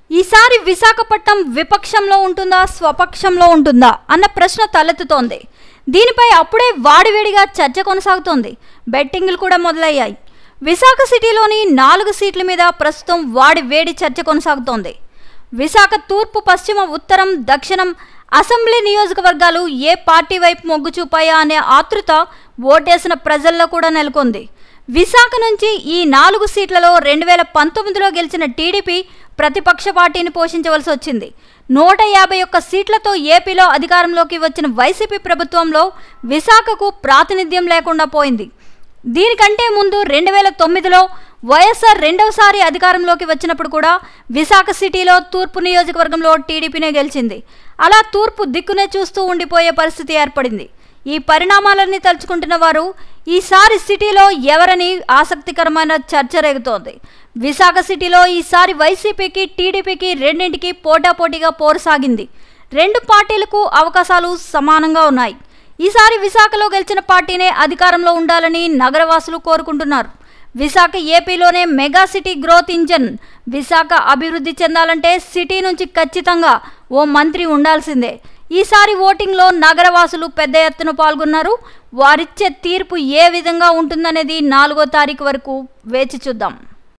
ఈసారి విశాఖపట్నం విపక్షంలో ఉంటుందా స్వపక్షంలో ఉంటుందా అన్న ప్రశ్న తలెత్తుతోంది. దీనిపై అప్పుడే వాడివేడిగా చర్చ కొనసాగుతోంది. బెట్టింగ్లు కూడా మొదలయ్యాయి. విశాఖ సిటీలోని 4 సీట్ల మీద ప్రస్తుతం వాడివేడి చర్చ కొనసాగుతోంది. విశాఖ తూర్పు, పశ్చిమ, ఉత్తరం, దక్షిణం అసెంబ్లీ నియోజకవర్గాలు ఏ పార్టీ వైపు మొగ్గు చూపాయా అనే ఆతృత ఓటేసిన ప్రజల్లో కూడా నెలకొంది. విశాఖ నుంచి ఈ 4 సీట్లలో 2019లో గెలిచిన టీడీపీ ప్రతిపక్ష పార్టీని పోషించవలసి వచ్చింది. 151 సీట్లతో ఏపీలో అధికారంలోకి వచ్చిన వైసీపీ ప్రభుత్వంలో విశాఖకు ప్రాతినిధ్యం లేకుండా పోయింది. దీనికంటే ముందు 2009లో వైఎస్ఆర్ రెండవసారి అధికారంలోకి వచ్చినప్పుడు కూడా విశాఖ సిటీలో తూర్పు నియోజకవర్గంలో టీడీపీనే గెలిచింది. అలా తూర్పు దిక్కునే చూస్తూ ఉండిపోయే పరిస్థితి ఏర్పడింది. ఈ పరిణామాలన్నీ తలుచుకుంటున్న వారు ఈసారి సిటీలో ఎవరని ఆసక్తికరమైన చర్చ రేగుతోంది. విశాఖ సిటీలో ఈసారి వైసీపీకి, టీడీపీకి రెండింటికి పోటాపోటీగా పోరు సాగింది. 2 పార్టీలకు అవకాశాలు సమానంగా ఉన్నాయి. ఈసారి విశాఖలో గెలిచిన పార్టీనే అధికారంలో ఉండాలని నగరవాసులు కోరుకుంటున్నారు. విశాఖ ఏపీలోనే mega city growth engine. Visakha అభివృద్ధి చెందాలంటే సిటీ నుంచి ఖచ్చితంగా ఓ మంత్రి ఉండాల్సిందే. ఈసారి ఓటింగ్లో నగరవాసులు పెద్ద ఎత్తున పాల్గొన్నారు. వారిచ్చే తీర్పు ఏ విధంగా ఉంటుందనేది 4వ తారీఖు వరకు వేచి చూద్దాం.